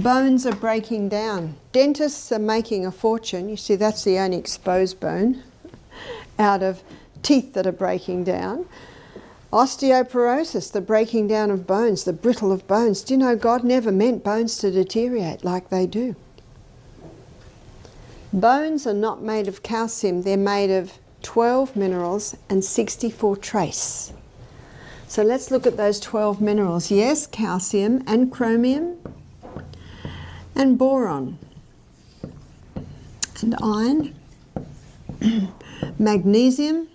Bones are breaking down. Dentists are making a fortune. You see, that's the only exposed bone out of teeth that are breaking down. Osteoporosis, the breaking down of bones, the brittle of bones. Do you know God never meant bones to deteriorate like they do? Bones are not made of calcium. They're made of 12 minerals and 64 trace. So let's look at those 12 minerals. Yes, calcium and chromium and boron and iron, magnesium,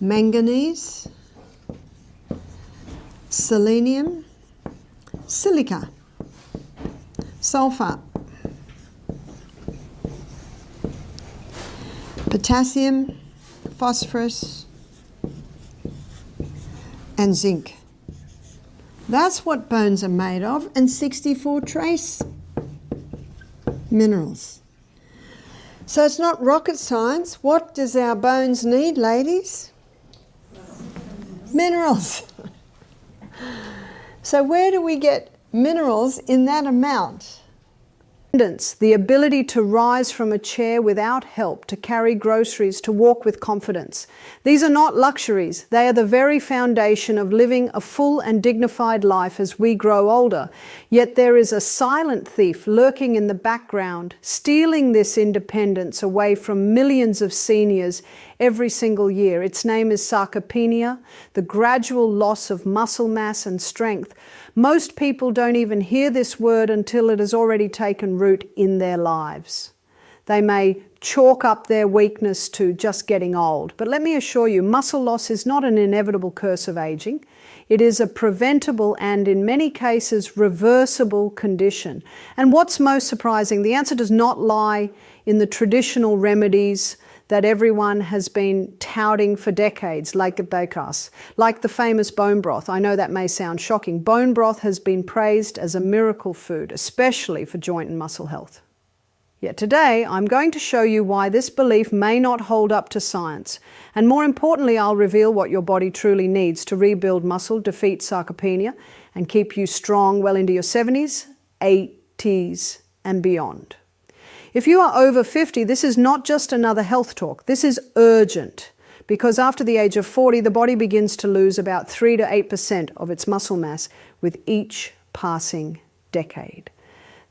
manganese, selenium, silica, sulfur, potassium, phosphorus, and zinc. That's what bones are made of, and 64 trace minerals. So it's not rocket science. What does our bones need, ladies? Minerals. So where do we get minerals in that amount? The ability to rise from a chair without help, to carry groceries, to walk with confidence. These are not luxuries. They are the very foundation of living a full and dignified life as we grow older. Yet there is a silent thief lurking in the background, stealing this independence away from millions of seniors every single year. Its name is sarcopenia, the gradual loss of muscle mass and strength. Most people don't even hear this word until it has already taken root in their lives. They may chalk up their weakness to just getting old. But let me assure you, muscle loss is not an inevitable curse of aging. It is a preventable and, in many cases, reversible condition. And what's most surprising, the answer does not lie in the traditional remedies that everyone has been touting for decades, like the Bekas, like the famous bone broth. I know that may sound shocking. Bone broth has been praised as a miracle food, especially for joint and muscle health. Yet today, I'm going to show you why this belief may not hold up to science. And more importantly, I'll reveal what your body truly needs to rebuild muscle, defeat sarcopenia, and keep you strong well into your 70s, 80s, and beyond. If you are over 50, this is not just another health talk. This is urgent, because after the age of 40, the body begins to lose about 3 to 8% of its muscle mass with each passing decade.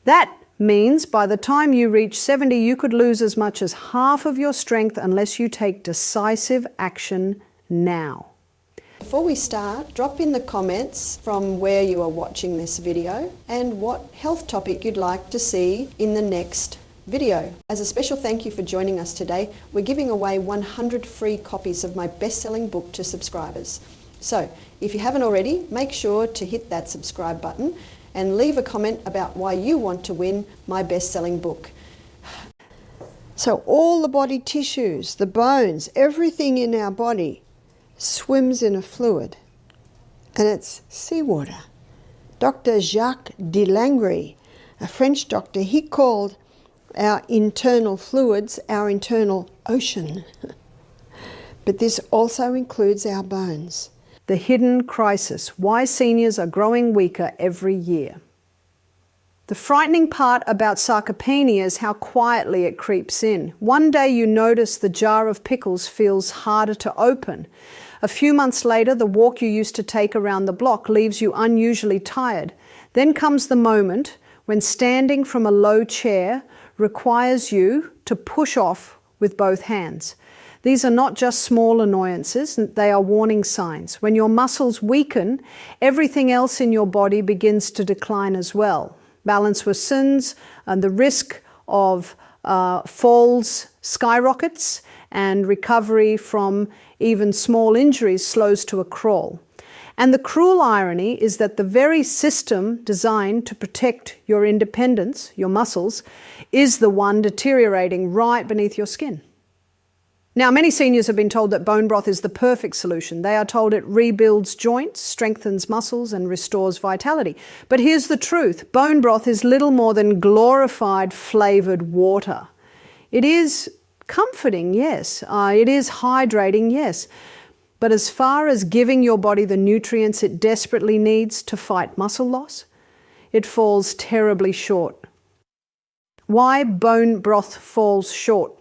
That means by the time you reach 70, you could lose as much as half of your strength unless you take decisive action now. Before we start, drop in the comments from where you are watching this video and what health topic you'd like to see in the next video. As a special thank you for joining us today, we're giving away 100 free copies of my best-selling book to subscribers. So, if you haven't already, make sure to hit that subscribe button and leave a comment about why you want to win my best-selling book. So all the body tissues, the bones, everything in our body swims in a fluid, and it's seawater. Dr. Jacques de Langry, a French doctor, he called our internal fluids our internal ocean. But this also includes our bones. The hidden crisis, why seniors are growing weaker every year. The frightening part about sarcopenia is how quietly it creeps in. One day you notice the jar of pickles feels harder to open. A few months later, the walk you used to take around the block leaves you unusually tired. Then comes the moment when standing from a low chair requires you to push off with both hands. These are not just small annoyances, they are warning signs. When your muscles weaken, everything else in your body begins to decline as well. Balance worsens, and the risk of falls skyrockets, and recovery from even small injuries slows to a crawl. And the cruel irony is that the very system designed to protect your independence, your muscles, is the one deteriorating right beneath your skin. Now, many seniors have been told that bone broth is the perfect solution. They are told it rebuilds joints, strengthens muscles, and restores vitality. But here's the truth. Bone broth is little more than glorified flavored water. It is comforting, yes. It is hydrating, yes. But as far as giving your body the nutrients it desperately needs to fight muscle loss, it falls terribly short. Why bone broth falls short?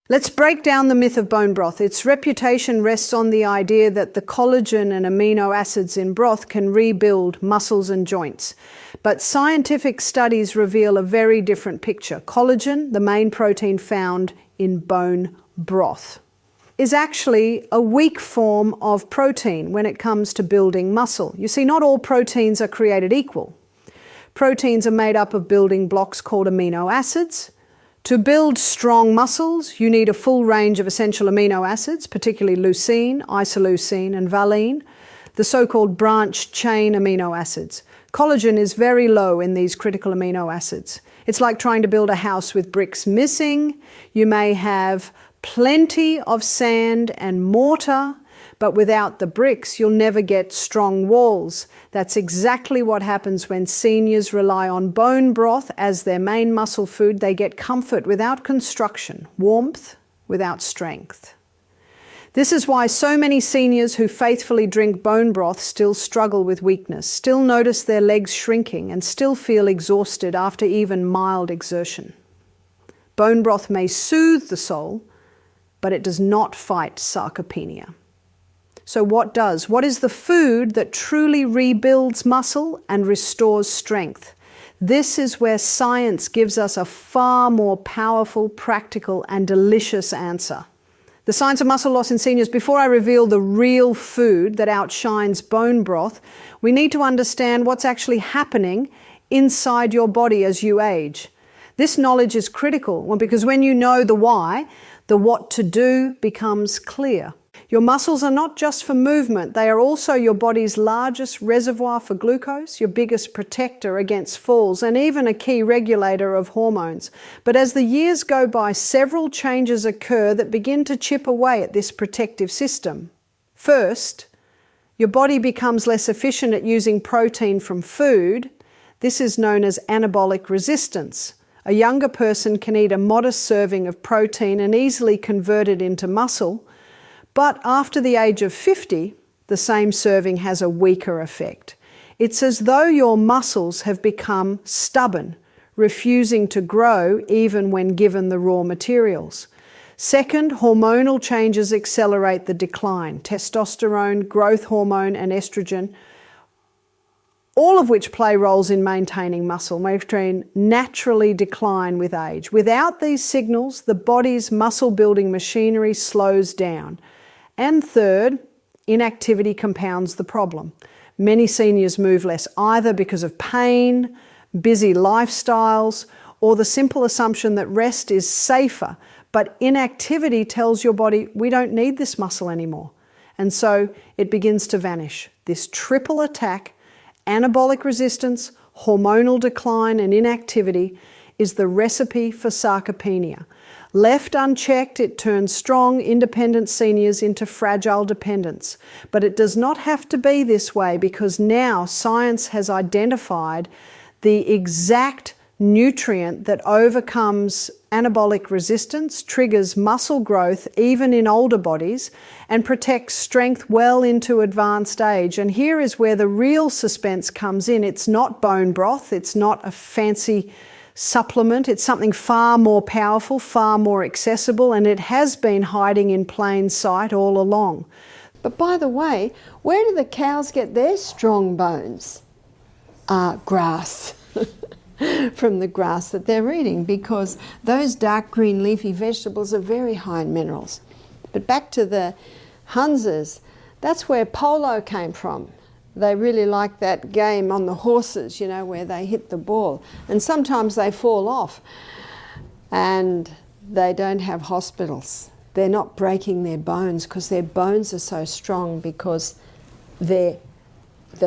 Let's break down the myth of bone broth. Its reputation rests on the idea that the collagen and amino acids in broth can rebuild muscles and joints. But scientific studies reveal a very different picture. Collagen, the main protein found in bone broth, is actually a weak form of protein when it comes to building muscle. You see, not all proteins are created equal. Proteins are made up of building blocks called amino acids. To build strong muscles, you need a full range of essential amino acids, particularly leucine, isoleucine, and valine, the so-called branched chain amino acids. Collagen is very low in these critical amino acids. It's like trying to build a house with bricks missing. You may have plenty of sand and mortar, but without the bricks, you'll never get strong walls. That's exactly what happens when seniors rely on bone broth as their main muscle food. They get comfort without construction, warmth without strength. This is why so many seniors who faithfully drink bone broth still struggle with weakness, still notice their legs shrinking, and still feel exhausted after even mild exertion. Bone broth may soothe the soul, but it does not fight sarcopenia. So what does? What is the food that truly rebuilds muscle and restores strength? This is where science gives us a far more powerful, practical, and delicious answer. The science of muscle loss in seniors. Before I reveal the real food that outshines bone broth, we need to understand what's actually happening inside your body as you age. This knowledge is critical because when you know the why, the what to do becomes clear. Your muscles are not just for movement, they are also your body's largest reservoir for glucose, your biggest protector against falls, and even a key regulator of hormones. But as the years go by, several changes occur that begin to chip away at this protective system. First, your body becomes less efficient at using protein from food. This is known as anabolic resistance. A younger person can eat a modest serving of protein and easily convert it into muscle. But after the age of 50, the same serving has a weaker effect. It's as though your muscles have become stubborn, refusing to grow even when given the raw materials. Second, hormonal changes accelerate the decline. Testosterone, growth hormone, and estrogen, all of which play roles in maintaining muscle, naturally decline with age. Without these signals, the body's muscle-building machinery slows down. And third, inactivity compounds the problem. Many seniors move less either because of pain, busy lifestyles, or the simple assumption that rest is safer. But inactivity tells your body, we don't need this muscle anymore. And so it begins to vanish. This triple attack, anabolic resistance, hormonal decline, and inactivity, is the recipe for sarcopenia. Left unchecked, it turns strong, independent seniors into fragile dependents. But it does not have to be this way because now science has identified the exact nutrient that overcomes anabolic resistance, triggers muscle growth even in older bodies, and protects strength well into advanced age. And here is where the real suspense comes in. It's not bone broth, it's not a fancy supplement, it's something far more powerful, far more accessible, and it has been hiding in plain sight all along. But by the way, where do the cows get their strong bones? Grass. From the grass that they're eating, because those dark green leafy vegetables are very high in minerals. But back to the Hunsers, that's where polo came from. They really like that game on the horses, you know, where they hit the ball. And sometimes they fall off and they don't have hospitals. They're not breaking their bones because their bones are so strong because the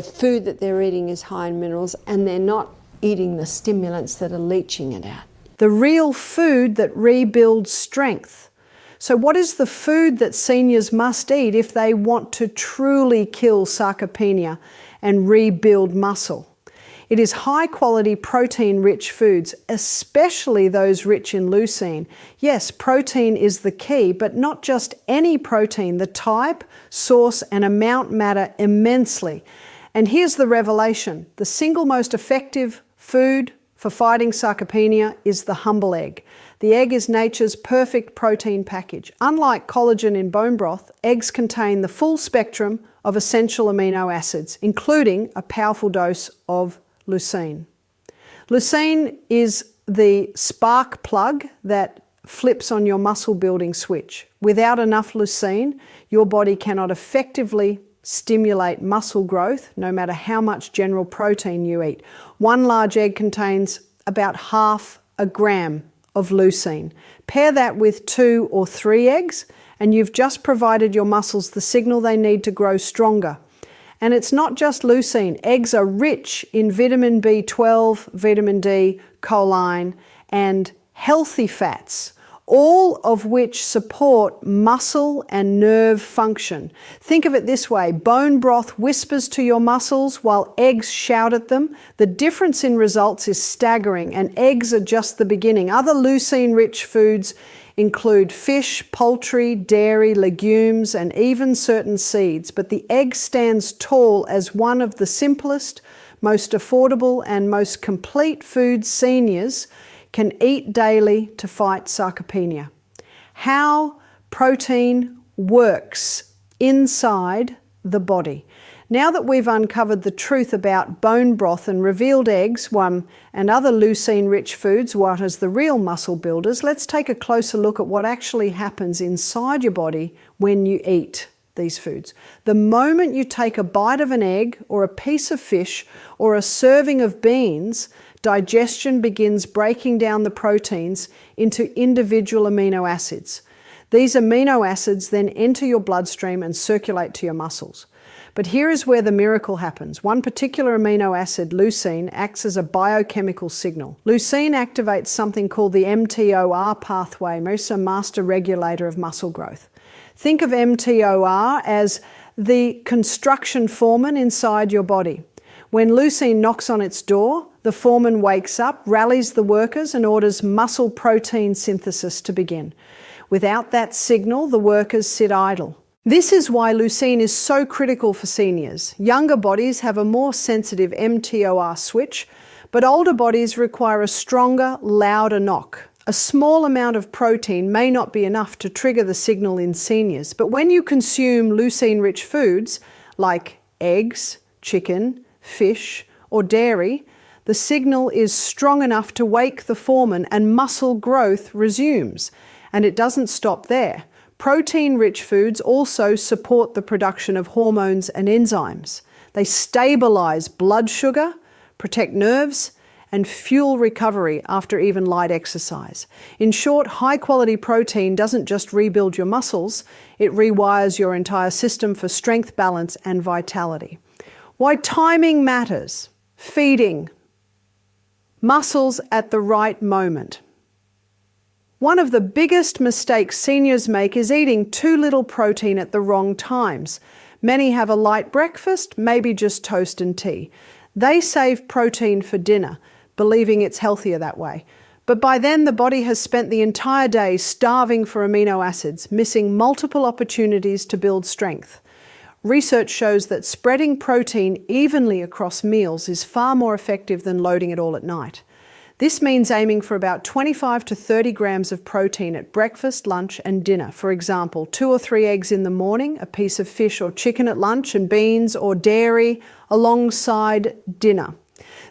food that they're eating is high in minerals and they're not eating the stimulants that are leaching it out. The real food that rebuilds strength. So what is the food that seniors must eat if they want to truly kill sarcopenia and rebuild muscle? It is high-quality protein-rich foods, especially those rich in leucine. Yes, protein is the key, but not just any protein. The type, source, and amount matter immensely. And here's the revelation. The single most effective food for fighting sarcopenia is the humble egg. The egg is nature's perfect protein package. Unlike collagen in bone broth, eggs contain the full spectrum of essential amino acids, including a powerful dose of leucine. Leucine is the spark plug that flips on your muscle building switch. Without enough leucine, your body cannot effectively stimulate muscle growth, no matter how much general protein you eat. One large egg contains about half a gram of leucine. Pair that with 2 or 3 eggs, and you've just provided your muscles the signal they need to grow stronger. And it's not just leucine. Eggs are rich in vitamin B12, vitamin D, choline, and healthy fats, all of which support muscle and nerve function. Think of it this way: bone broth whispers to your muscles while eggs shout at them. The difference in results is staggering, and eggs are just the beginning. Other leucine-rich foods include fish, poultry, dairy, legumes, and even certain seeds, but the egg stands tall as one of the simplest, most affordable, and most complete foods seniors can eat daily to fight sarcopenia. How protein works inside the body. Now that we've uncovered the truth about bone broth and revealed eggs, and other leucine-rich foods, what is the real muscle builders, let's take a closer look at what actually happens inside your body when you eat these foods. The moment you take a bite of an egg or a piece of fish or a serving of beans, digestion begins breaking down the proteins into individual amino acids. These amino acids then enter your bloodstream and circulate to your muscles. But here is where the miracle happens. One particular amino acid, leucine, acts as a biochemical signal. Leucine activates something called the mTOR pathway, it's a master regulator of muscle growth. Think of mTOR as the construction foreman inside your body. When leucine knocks on its door, the foreman wakes up, rallies the workers, and orders muscle protein synthesis to begin. Without that signal, the workers sit idle. This is why leucine is so critical for seniors. Younger bodies have a more sensitive mTOR switch, but older bodies require a stronger, louder knock. A small amount of protein may not be enough to trigger the signal in seniors, but when you consume leucine-rich foods like eggs, chicken, fish, or dairy, the signal is strong enough to wake the foreman and muscle growth resumes. And it doesn't stop there. Protein-rich foods also support the production of hormones and enzymes. They stabilize blood sugar, protect nerves, and fuel recovery after even light exercise. In short, high-quality protein doesn't just rebuild your muscles, it rewires your entire system for strength, balance, and vitality. Why timing matters. Feeding muscles at the right moment. One of the biggest mistakes seniors make is eating too little protein at the wrong times. Many have a light breakfast, maybe just toast and tea. They save protein for dinner, believing it's healthier that way. But by then, the body has spent the entire day starving for amino acids, missing multiple opportunities to build strength. Research shows that spreading protein evenly across meals is far more effective than loading it all at night. This means aiming for about 25 to 30 grams of protein at breakfast, lunch, and dinner. For example, 2 or 3 eggs in the morning, a piece of fish or chicken at lunch, and beans or dairy alongside dinner.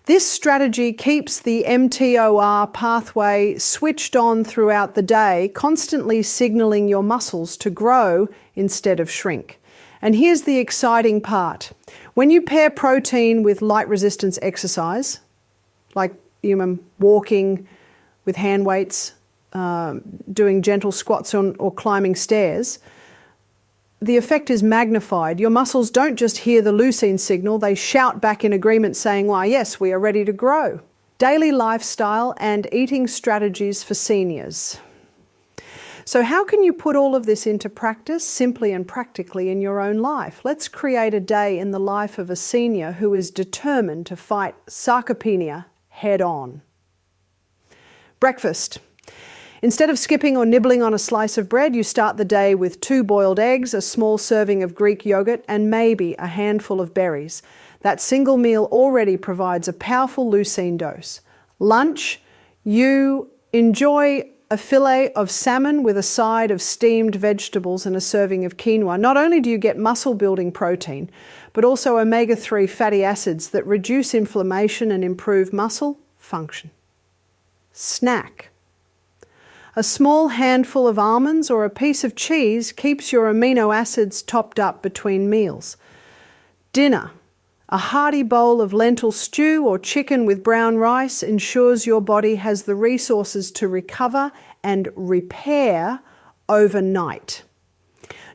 This strategy keeps the mTOR pathway switched on throughout the day, constantly signaling your muscles to grow instead of shrink. And here's the exciting part. When you pair protein with light resistance exercise, like walking with hand weights, doing gentle squats or climbing stairs, the effect is magnified. Your muscles don't just hear the leucine signal, they shout back in agreement saying, why, yes, we are ready to grow. Daily lifestyle and eating strategies for seniors. So how can you put all of this into practice simply and practically in your own life? Let's create a day in the life of a senior who is determined to fight sarcopenia head on. Breakfast. Instead of skipping or nibbling on a slice of bread, you start the day with 2 boiled eggs, a small serving of Greek yogurt, and maybe a handful of berries. That single meal already provides a powerful leucine dose. Lunch, you enjoy a fillet of salmon with a side of steamed vegetables and a serving of quinoa. Not only do you get muscle-building protein, but also omega-3 fatty acids that reduce inflammation and improve muscle function. Snack. A small handful of almonds or a piece of cheese keeps your amino acids topped up between meals. Dinner. A hearty bowl of lentil stew or chicken with brown rice ensures your body has the resources to recover and repair overnight.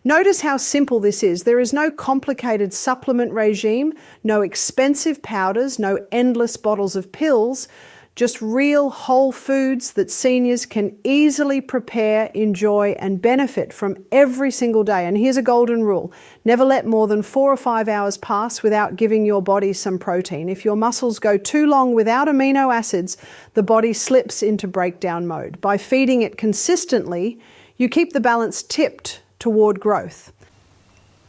Notice how simple this is. There is no complicated supplement regime, no expensive powders, no endless bottles of pills, just real whole foods that seniors can easily prepare, enjoy, and benefit from every single day. And here's a golden rule. Never let more than 4 or 5 hours pass without giving your body some protein. If your muscles go too long without amino acids, the body slips into breakdown mode. By feeding it consistently, you keep the balance tipped toward growth.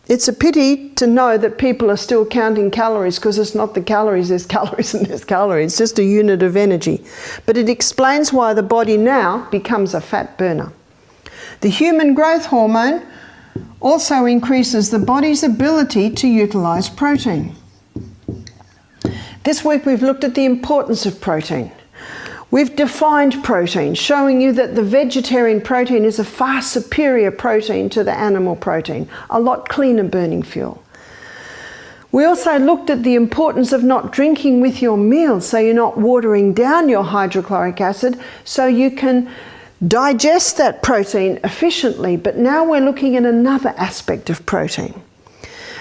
It's a pity to know that people are still counting calories, because it's not the calories, there's calories and there's calories. It's just a unit of energy. But it explains why the body now becomes a fat burner. The human growth hormone also increases the body's ability to utilize protein. This week we've looked at the importance of protein. We've defined protein, showing you that the vegetarian protein is a far superior protein to the animal protein, a lot cleaner burning fuel. We also looked at the importance of not drinking with your meals, so you're not watering down your hydrochloric acid, so you can digest that protein efficiently. But now we're looking at another aspect of protein.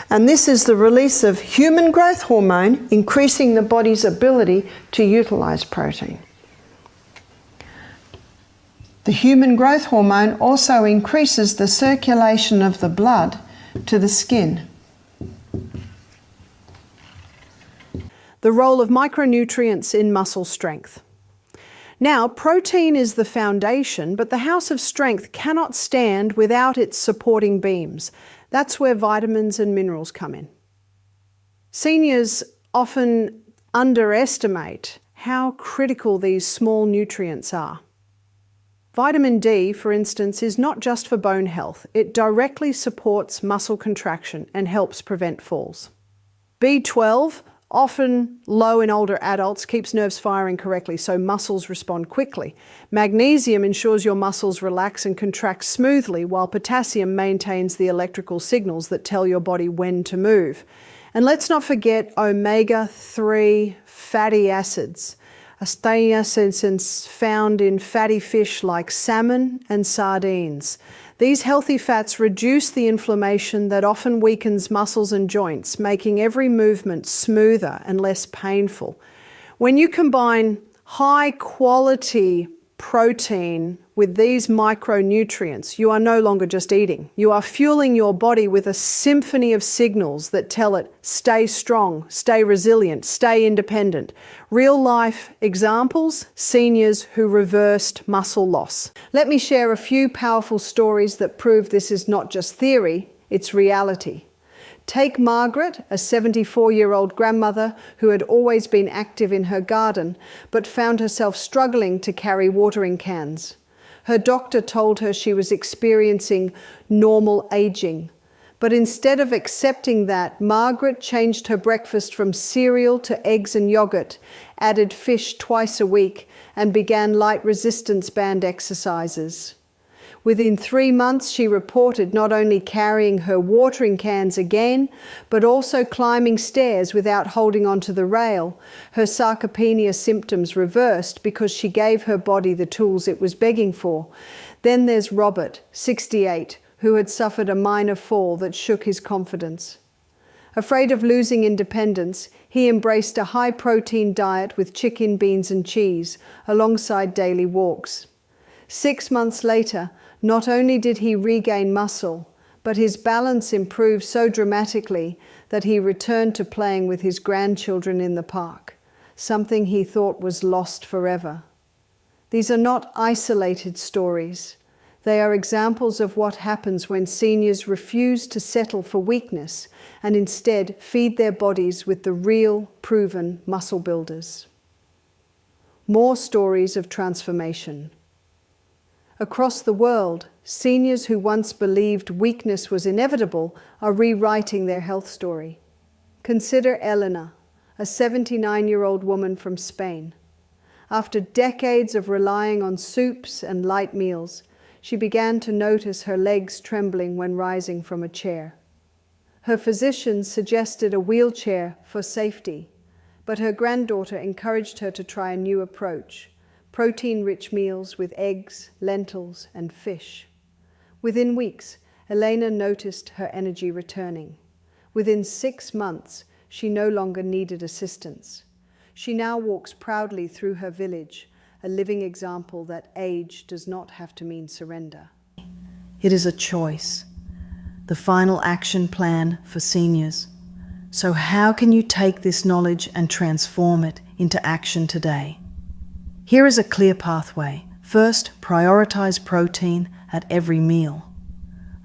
And this is the release of human growth hormone, increasing the body's ability to utilize protein. The human growth hormone also increases the circulation of the blood to the skin. The role of micronutrients in muscle strength. Now, protein is the foundation, but the house of strength cannot stand without its supporting beams. That's where vitamins and minerals come in. Seniors often underestimate how critical these small nutrients are. Vitamin D, for instance, is not just for bone health. It directly supports muscle contraction and helps prevent falls. B12, often low in older adults, keeps nerves firing correctly so muscles respond quickly. Magnesium ensures your muscles relax and contract smoothly, while potassium maintains the electrical signals that tell your body when to move. And let's not forget omega-3 fatty acids. Astaceans found in fatty fish like salmon and sardines. These healthy fats reduce the inflammation that often weakens muscles and joints, making every movement smoother and less painful. When you combine high quality protein with these micronutrients, you are no longer just eating. You are fueling your body with a symphony of signals that tell it, stay strong, stay resilient, stay independent. Real life examples, seniors who reversed muscle loss. Let me share a few powerful stories that prove this is not just theory, it's reality. Take Margaret, a 74-year-old grandmother who had always been active in her garden, but found herself struggling to carry watering cans. Her doctor told her she was experiencing normal aging. But instead of accepting that, Margaret changed her breakfast from cereal to eggs and yogurt, added fish twice a week, and began light resistance band exercises. Within 3 months, she reported not only carrying her watering cans again, but also climbing stairs without holding onto the rail. Her sarcopenia symptoms reversed because she gave her body the tools it was begging for. Then there's Robert, 68, who had suffered a minor fall that shook his confidence. Afraid of losing independence, he embraced a high-protein diet with chicken, beans, and cheese, alongside daily walks. 6 months later, not only did he regain muscle, but his balance improved so dramatically that he returned to playing with his grandchildren in the park, something he thought was lost forever. These are not isolated stories. They are examples of what happens when seniors refuse to settle for weakness and instead feed their bodies with the real, proven muscle builders. More stories of transformation. Across the world, seniors who once believed weakness was inevitable are rewriting their health story. Consider Elena, a 79-year-old woman from Spain. After decades of relying on soups and light meals, she began to notice her legs trembling when rising from a chair. Her physicians suggested a wheelchair for safety, but her granddaughter encouraged her to try a new approach: protein-rich meals with eggs, lentils, and fish. Within weeks, Elena noticed her energy returning. Within 6 months, she no longer needed assistance. She now walks proudly through her village, a living example that age does not have to mean surrender. It is a choice, the final action plan for seniors. So how can you take this knowledge and transform it into action today? Here is a clear pathway. First, prioritize protein at every meal.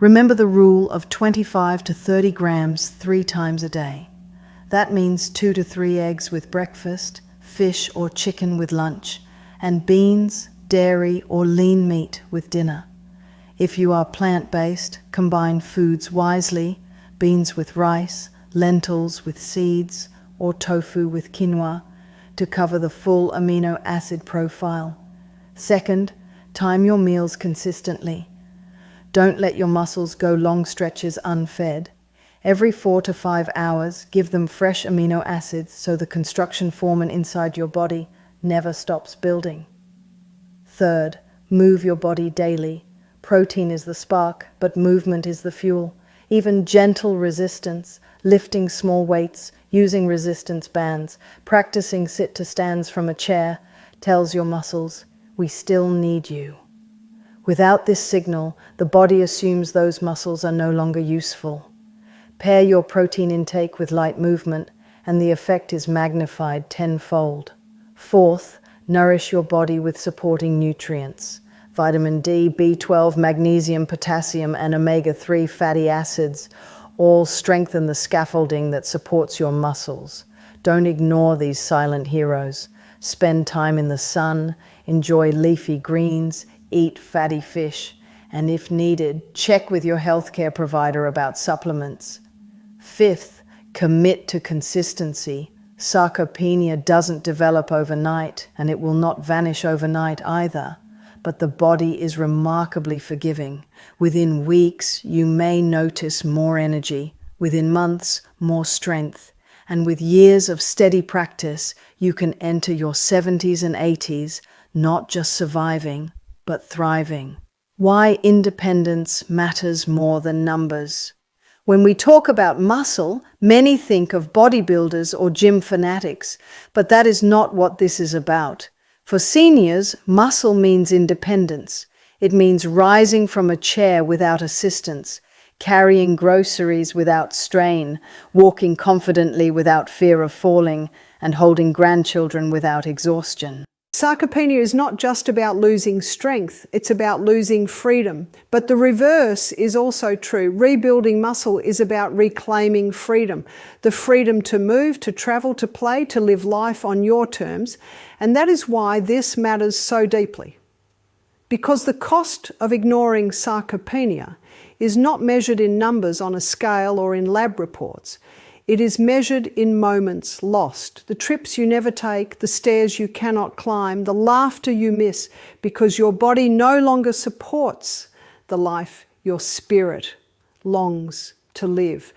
Remember the rule of 25 to 30 grams 3 times a day. That means 2 to 3 eggs with breakfast, fish or chicken with lunch, and beans, dairy or lean meat with dinner. If you are plant-based, combine foods wisely: beans with rice, lentils with seeds, or tofu with quinoa, to cover the full amino acid profile. Second, time your meals consistently. Don't let your muscles go long stretches unfed. Every 4 to 5 hours, give them fresh amino acids so the construction foreman inside your body never stops building. Third, move your body daily. Protein is the spark, but movement is the fuel. Even gentle resistance, lifting small weights, using resistance bands, practicing sit-to-stands from a chair, tells your muscles, we still need you. Without this signal, the body assumes those muscles are no longer useful. Pair your protein intake with light movement, and the effect is magnified tenfold. Fourth, nourish your body with supporting nutrients. Vitamin D, B12, magnesium, potassium, and omega-3 fatty acids all strengthen the scaffolding that supports your muscles. Don't ignore these silent heroes. Spend time in the sun, enjoy leafy greens, eat fatty fish, and if needed, check with your healthcare provider about supplements. Fifth, commit to consistency. Sarcopenia doesn't develop overnight, and it will not vanish overnight either. But the body is remarkably forgiving. Within weeks, you may notice more energy. Within months, more strength. And with years of steady practice, you can enter your 70s and 80s, not just surviving, but thriving. Why independence matters more than numbers. When we talk about muscle, many think of bodybuilders or gym fanatics, but that is not what this is about. For seniors, muscle means independence. It means rising from a chair without assistance, carrying groceries without strain, walking confidently without fear of falling, and holding grandchildren without exhaustion. Sarcopenia is not just about losing strength, it's about losing freedom. But the reverse is also true. Rebuilding muscle is about reclaiming freedom. The freedom to move, to travel, to play, to live life on your terms. And that is why this matters so deeply. Because the cost of ignoring sarcopenia is not measured in numbers on a scale or in lab reports. It is measured in moments lost, the trips you never take, the stairs you cannot climb, the laughter you miss because your body no longer supports the life your spirit longs to live.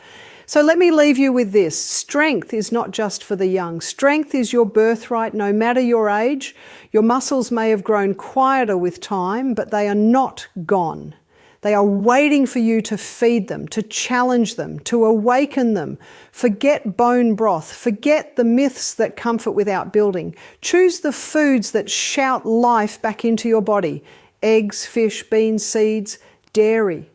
So let me leave you with this. Strength is not just for the young. Strength is your birthright no matter your age. Your muscles may have grown quieter with time, but they are not gone. They are waiting for you to feed them, to challenge them, to awaken them. Forget bone broth. Forget the myths that comfort without building. Choose the foods that shout life back into your body. Eggs, fish, beans, seeds, dairy.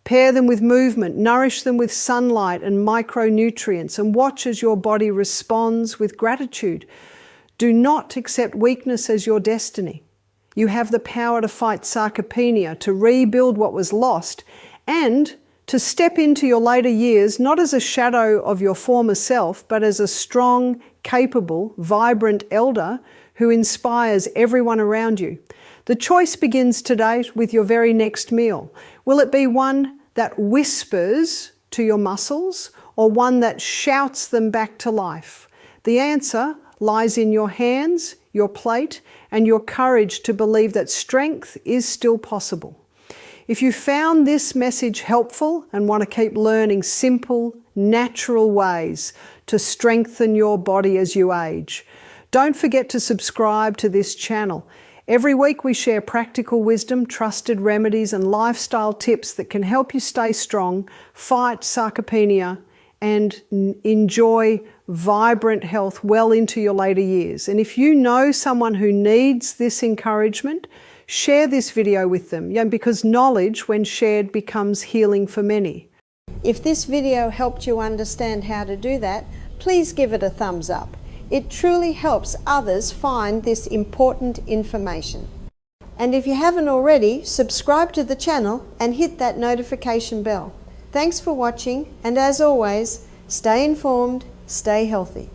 Pair them with movement. Nourish them with sunlight and micronutrients, and watch as your body responds with gratitude. Do not accept weakness as your destiny. You have the power to fight sarcopenia, to rebuild what was lost, and to step into your later years not as a shadow of your former self, but as a strong, capable, vibrant elder who inspires everyone around you. The choice begins today with your very next meal. Will it be one that whispers to your muscles or one that shouts them back to life? The answer lies in your hands, your plate, and your courage to believe that strength is still possible. If you found this message helpful and want to keep learning simple, natural ways to strengthen your body as you age, don't forget to subscribe to this channel. Every week we share practical wisdom, trusted remedies, and lifestyle tips that can help you stay strong, fight sarcopenia, and enjoy vibrant health well into your later years. And if you know someone who needs this encouragement, share this video with them, because knowledge, when shared, becomes healing for many. If this video helped you understand how to do that, please give it a thumbs up. It truly helps others find this important information. And if you haven't already, subscribe to the channel and hit that notification bell. Thanks for watching, and as always, stay informed, stay healthy.